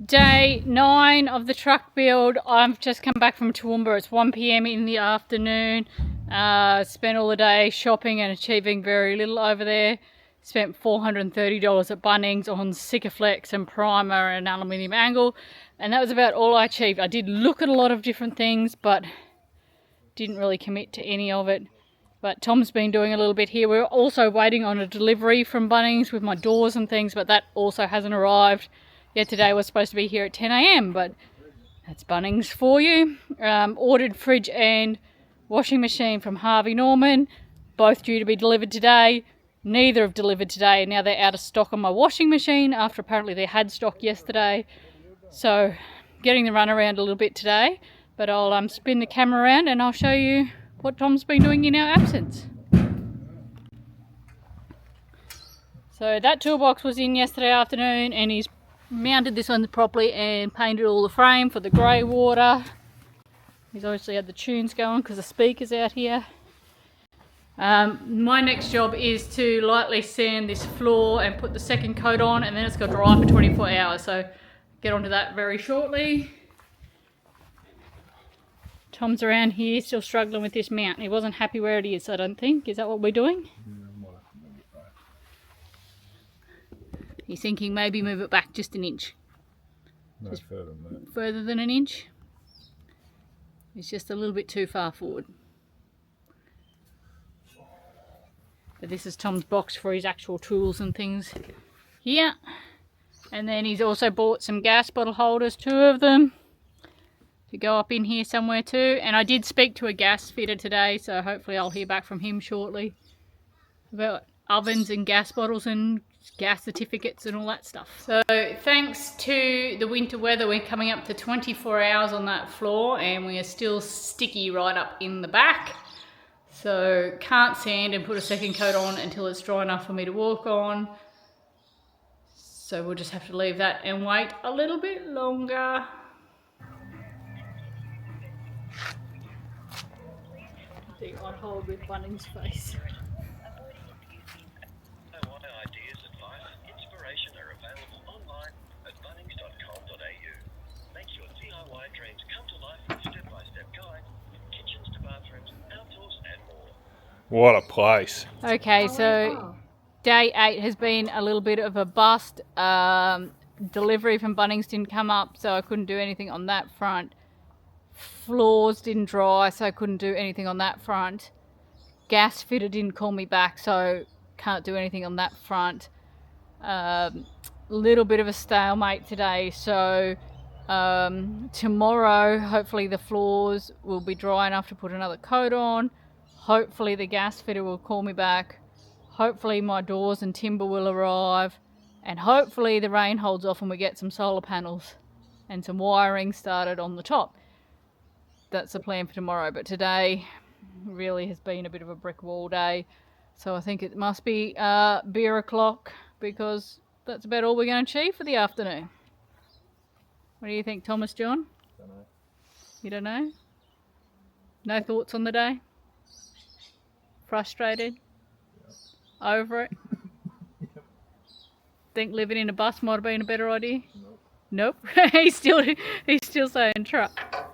Day 9 of the truck build. I've just come back from Toowoomba. It's 1 p.m. in the afternoon. Spent all the day shopping and achieving very little over there. Spent $430 at Bunnings on Sikaflex and primer and aluminium angle, and that was about all I achieved. I did look at a lot of different things, but didn't really commit to any of it. But Tom's been doing a little bit here. We're also waiting on a delivery from Bunnings with my doors and things, but that also hasn't arrived. Yeah, today was supposed to be here at 10 a.m, but that's Bunnings for you. Ordered fridge and washing machine from Harvey Norman, both due to be delivered today. Neither have delivered today, and now they're out of stock on my washing machine after apparently they had stock yesterday. So getting the run around a little bit today, but I'll spin the camera around and I'll show you what Tom's been doing in our absence. So that toolbox was in yesterday afternoon, and he's mounted this one properly and painted all the frame for the grey water. He's obviously had the tunes going because the speaker's out here. My next job is to lightly sand this floor and put the second coat on, and then it's going to dry for 24 hours, so get onto that very shortly. Tom's around here still struggling with this mount. He wasn't happy where it is, I don't think. Is that what we're doing? He's thinking maybe move it back just an inch. No, just further than that. Further than an inch? It's just a little bit too far forward. But this is Tom's box for his actual tools and things here. And then he's also bought some gas bottle holders, 2 of them, to go up in here somewhere too. And I did speak to a gas fitter today, so hopefully I'll hear back from him shortly about ovens and gas bottles and gas certificates and all that stuff. So thanks to the winter weather, we're coming up to 24 hours on that floor, and we are still sticky right up in the back. So can't sand and put a second coat on until it's dry enough for me to walk on. So we'll just have to leave that and wait a little bit longer. The on hold with Bunnings' face. Ideas, advice, inspiration are available online at bunnings.com.au. Make your DIY dreams come to life with step-by-step guides, kitchens to bathrooms, outdoors and more. What a place. Okay, so day 8 has been a little bit of a bust. Delivery from Bunnings didn't come up, so I couldn't do anything on that front. Floors didn't dry, so I couldn't do anything on that front. Gas fitter didn't call me back, so can't do anything on that front. Little bit of a stalemate today, so tomorrow hopefully the floors will be dry enough to put another coat on. Hopefully the gas fitter will call me back. Hopefully my doors and timber will arrive, and hopefully the rain holds off and we get some solar panels and some wiring started on the top. That's the plan for tomorrow, but today really has been a bit of a brick wall day. So I think it must be beer o'clock, because that's about all we're going to achieve for the afternoon. What do you think, Thomas John? Don't know. You don't know? No thoughts on the day? Frustrated? Yep. Over it? Yep. Think living in a bus might have been a better idea? Nope. Nope. he's still saying truck.